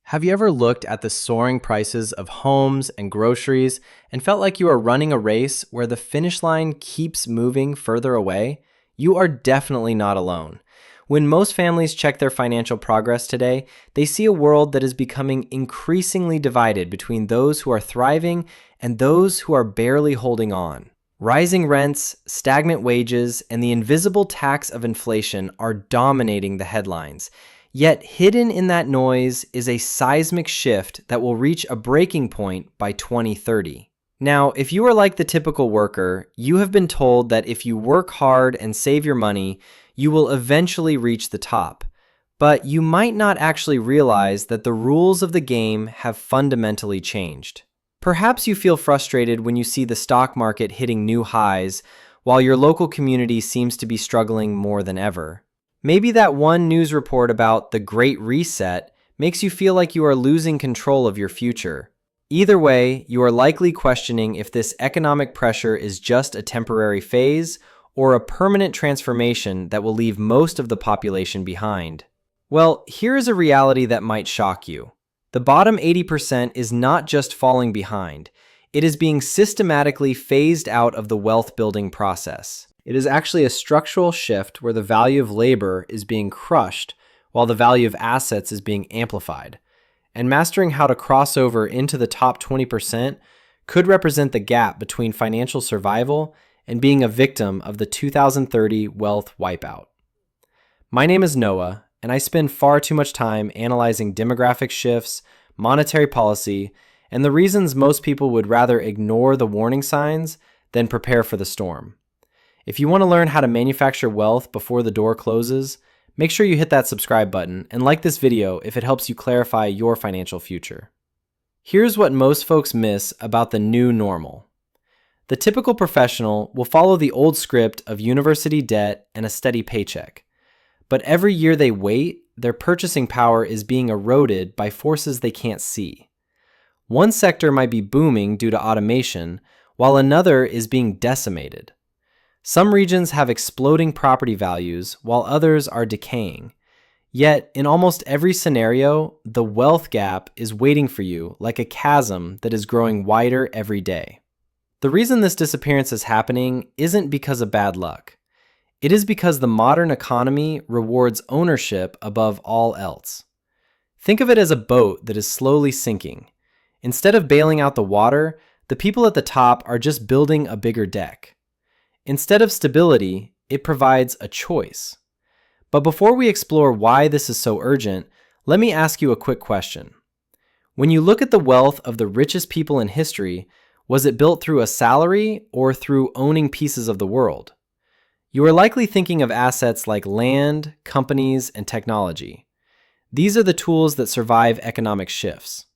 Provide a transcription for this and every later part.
Have you ever looked at the soaring prices of homes and groceries and felt like you are running a race where the finish line keeps moving further away? You are definitely not alone. When most families check their financial progress today, they see a world that is becoming increasingly divided between those who are thriving and those who are barely holding on. Rising rents, stagnant wages, and the invisible tax of inflation are dominating the headlines. Yet hidden in that noise is a seismic shift that will reach a breaking point by 2030. Now, if you are like the typical worker, you have been told that if you work hard and save your money, you will eventually reach the top. But you might not actually realize that the rules of the game have fundamentally changed. Perhaps you feel frustrated when you see the stock market hitting new highs, while your local community seems to be struggling more than ever. Maybe that one news report about the Great Reset makes you feel like you are losing control of your future. Either way, you are likely questioning if this economic pressure is just a temporary phase or a permanent transformation that will leave most of the population behind. Well, here is a reality that might shock you. The bottom 80% is not just falling behind. It is being systematically phased out of the wealth building process. It is actually a structural shift where the value of labor is being crushed while the value of assets is being amplified. And mastering how to cross over into the top 20% could represent the gap between financial survival and being a victim of the 2030 wealth wipeout. My name is Noah, and I spend far too much time analyzing demographic shifts, monetary policy, and the reasons most people would rather ignore the warning signs than prepare for the storm. If you want to learn how to manufacture wealth before the door closes, make sure you hit that subscribe button and like this video if it helps you clarify your financial future. Here's what most folks miss about the new normal. The typical professional will follow the old script of university debt and a steady paycheck. But every year they wait, their purchasing power is being eroded by forces they can't see. One sector might be booming due to automation, while another is being decimated. Some regions have exploding property values, while others are decaying. Yet, in almost every scenario, the wealth gap is waiting for you like a chasm that is growing wider every day. The reason this disappearance is happening isn't because of bad luck. It is because the modern economy rewards ownership above all else. Think of it as a boat that is slowly sinking. Instead of bailing out the water, the people at the top are just building a bigger deck. Instead of stability, it provides a choice. But before we explore why this is so urgent, let me ask you a quick question. When you look at the wealth of the richest people in history, was it built through a salary or through owning pieces of the world? You are likely thinking of assets like land, companies, and technology. These are the tools that survive economic shifts.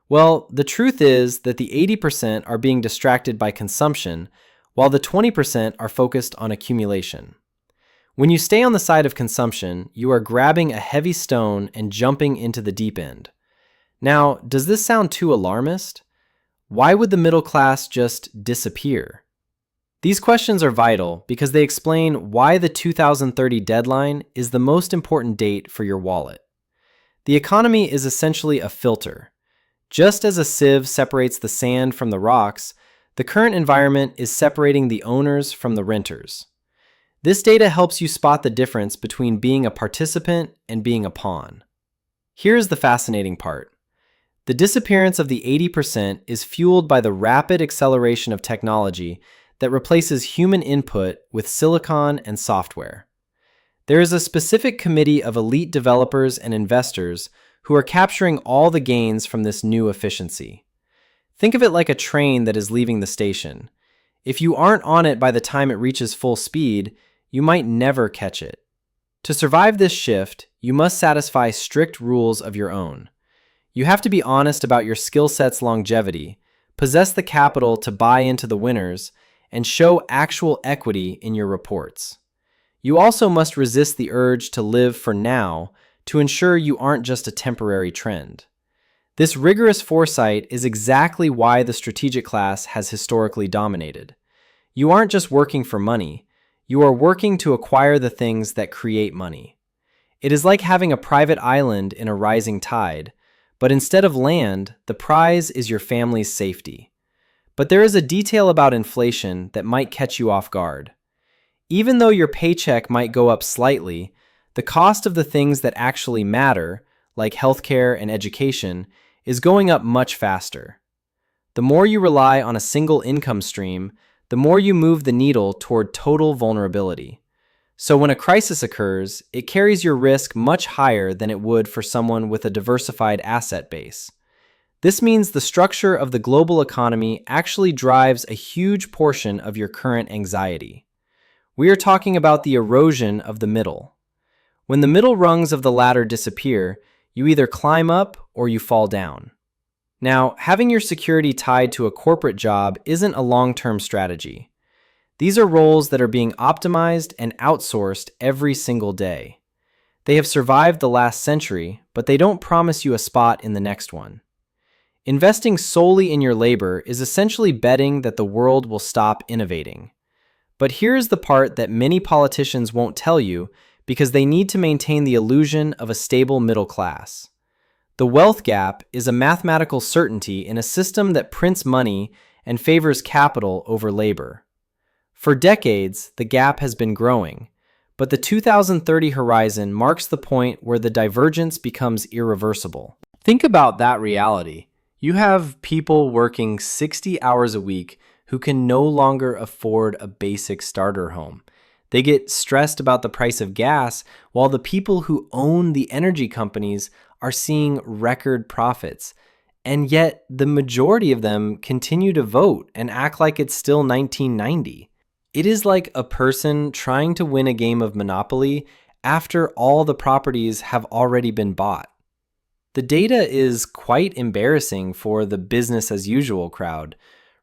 Well, the truth is that the 80% are being distracted by consumption, while the 20% are focused on accumulation. When you stay on the side of consumption, you are grabbing a heavy stone and jumping into the deep end. Now, does this sound too alarmist? Why would the middle class just disappear? These questions are vital because they explain why the 2030 deadline is the most important date for your wallet. The economy is essentially a filter. Just as a sieve separates the sand from the rocks, the current environment is separating the owners from the renters. This data helps you spot the difference between being a participant and being a pawn. Here's the fascinating part. The disappearance of the 80% is fueled by the rapid acceleration of technology that replaces human input with silicon and software. There is a specific committee of elite developers and investors who are capturing all the gains from this new efficiency. Think of it like a train that is leaving the station. If you aren't on it by the time it reaches full speed, you might never catch it. To survive this shift, you must satisfy strict rules of your own. You have to be honest about your skill set's longevity, possess the capital to buy into the winners, and show actual equity in your reports. You also must resist the urge to live for now to ensure you aren't just a temporary trend. This rigorous foresight is exactly why the strategic class has historically dominated. You aren't just working for money, you are working to acquire the things that create money. It is like having a private island in a rising tide, But instead of land, the prize is your family's safety. But there is a detail about inflation that might catch you off guard. Even though your paycheck might go up slightly, the cost of the things that actually matter, like healthcare and education, is going up much faster. The more you rely on a single income stream, the more you move the needle toward total vulnerability. So when a crisis occurs, it carries your risk much higher than it would for someone with a diversified asset base. This means the structure of the global economy actually drives a huge portion of your current anxiety. We are talking about the erosion of the middle. When the middle rungs of the ladder disappear, you either climb up or you fall down. Now, having your security tied to a corporate job isn't a long-term strategy. These are roles that are being optimized and outsourced every single day. They have survived the last century, but they don't promise you a spot in the next one. Investing solely in your labor is essentially betting that the world will stop innovating. But here's the part that many politicians won't tell you because they need to maintain the illusion of a stable middle class. The wealth gap is a mathematical certainty in a system that prints money and favors capital over labor. For decades, the gap has been growing, but the 2030 horizon marks the point where the divergence becomes irreversible. Think about that reality. You have people working 60 hours a week who can no longer afford a basic starter home. They get stressed about the price of gas, while the people who own the energy companies are seeing record profits. And yet, the majority of them continue to vote and act like it's still 1990. It is like a person trying to win a game of Monopoly after all the properties have already been bought. The data is quite embarrassing for the business as usual crowd.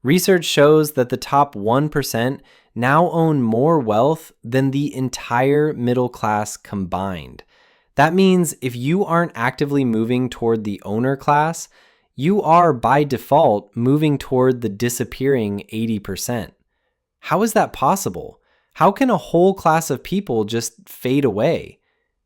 Research shows that the top 1% now own more wealth than the entire middle class combined. That means if you aren't actively moving toward the owner class, you are by default moving toward the disappearing 80%. How is that possible? How can a whole class of people just fade away?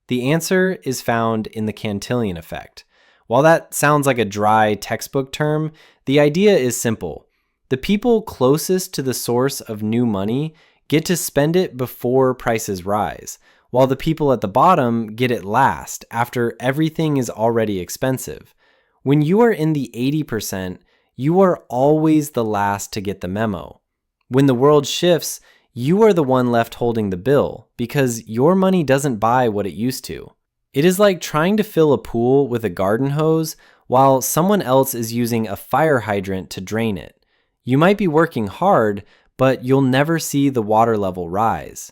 The answer is found in the Cantillon effect. While that sounds like a dry textbook term, the idea is simple. The people closest to the source of new money get to spend it before prices rise, while the people at the bottom get it last after everything is already expensive. When you are in the 80%, you are always the last to get the memo. When the world shifts, you are the one left holding the bill because your money doesn't buy what it used to. It is like trying to fill a pool with a garden hose while someone else is using a fire hydrant to drain it. You might be working hard, but you'll never see the water level rise.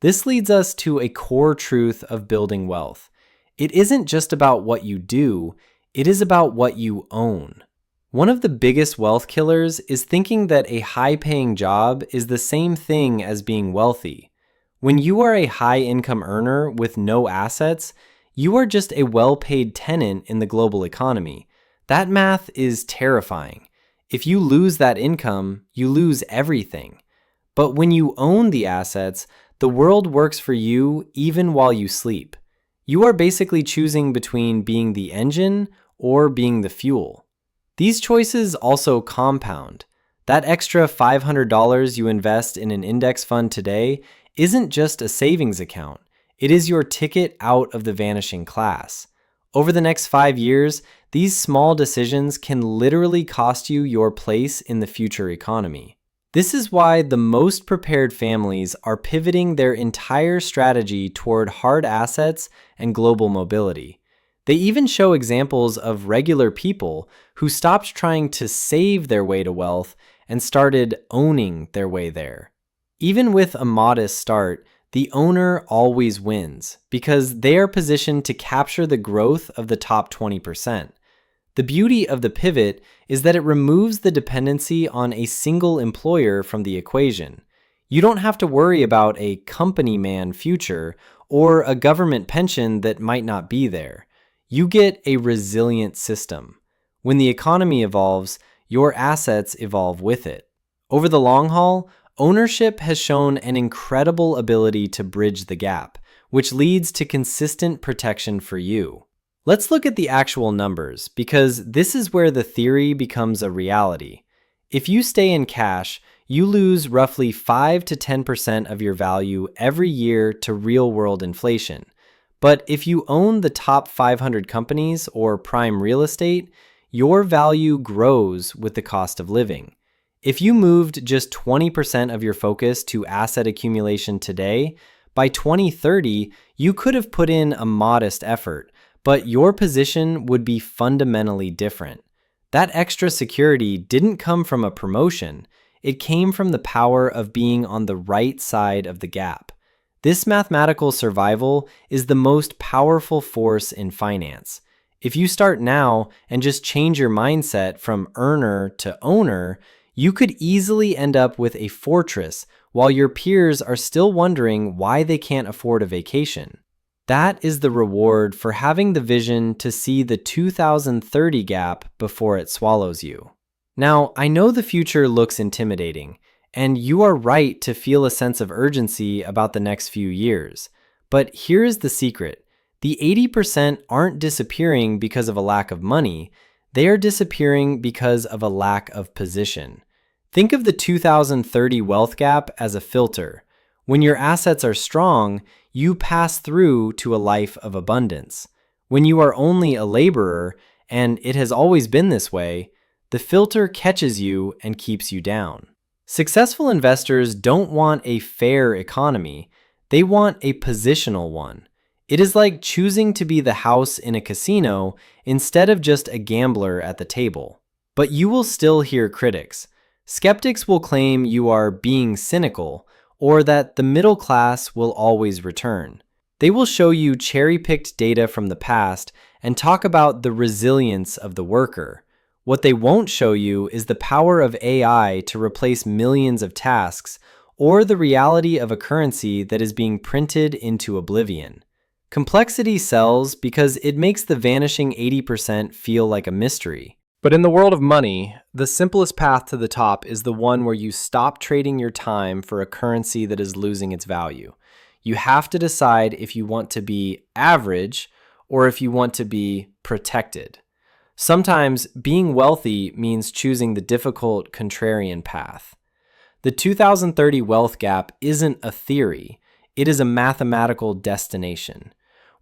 This leads us to a core truth of building wealth. It isn't just about what you do, it is about what you own. One of the biggest wealth killers is thinking that a high-paying job is the same thing as being wealthy. When you are a high-income earner with no assets, you are just a well-paid tenant in the global economy. That math is terrifying. If you lose that income, you lose everything. But when you own the assets, the world works for you even while you sleep. You are basically choosing between being the engine or being the fuel. These choices also compound. That extra $500 you invest in an index fund today isn't just a savings account. It is your ticket out of the vanishing class. Over the next 5 years, these small decisions can literally cost you your place in the future economy. This is why the most prepared families are pivoting their entire strategy toward hard assets and global mobility. They even show examples of regular people who stopped trying to save their way to wealth and started owning their way there. Even with a modest start, the owner always wins because they are positioned to capture the growth of the top 20%. The beauty of the pivot is that it removes the dependency on a single employer from the equation. You don't have to worry about a company man future or a government pension that might not be there. You get a resilient system. When the economy evolves, your assets evolve with it. Over the long haul, ownership has shown an incredible ability to bridge the gap, which leads to consistent protection for you. Let's look at the actual numbers, because this is where the theory becomes a reality. If you stay in cash, you lose roughly 5 to 10% of your value every year to real-world inflation. But if you own the top 500 companies or prime real estate, your value grows with the cost of living. If you moved just 20% of your focus to asset accumulation today, by 2030, you could have put in a modest effort, but your position would be fundamentally different. That extra security didn't come from a promotion. It came from the power of being on the right side of the gap. This mathematical survival is the most powerful force in finance. If you start now and just change your mindset from earner to owner, you could easily end up with a fortress while your peers are still wondering why they can't afford a vacation. That is the reward for having the vision to see the 2030 gap before it swallows you. Now, I know the future looks intimidating, and you are right to feel a sense of urgency about the next few years. But here is the secret. The 80% aren't disappearing because of a lack of money. They are disappearing because of a lack of position. Think of the 2030 wealth gap as a filter. When your assets are strong, you pass through to a life of abundance. When you are only a laborer, and it has always been this way, the filter catches you and keeps you down. Successful investors don't want a fair economy. They want a positional one. It is like choosing to be the house in a casino instead of just a gambler at the table. But you will still hear critics. Skeptics will claim you are being cynical, or that the middle class will always return. They will show you cherry-picked data from the past and talk about the resilience of the worker. What they won't show you is the power of AI to replace millions of tasks, or the reality of a currency that is being printed into oblivion. Complexity sells because it makes the vanishing 80% feel like a mystery. But in the world of money, the simplest path to the top is the one where you stop trading your time for a currency that is losing its value. You have to decide if you want to be average or if you want to be protected. Sometimes being wealthy means choosing the difficult contrarian path. The 2030 wealth gap isn't a theory, it is a mathematical destination.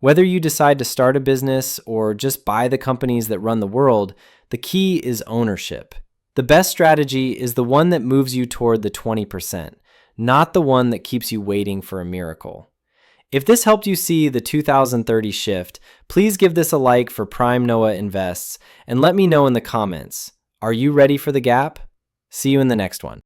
Whether you decide to start a business or just buy the companies that run the world, the key is ownership. The best strategy is the one that moves you toward the 20%, not the one that keeps you waiting for a miracle. If this helped you see the 2030 shift, please give this a like for Prime Noah Invests and let me know in the comments. Are you ready for the gap? See you in the next one.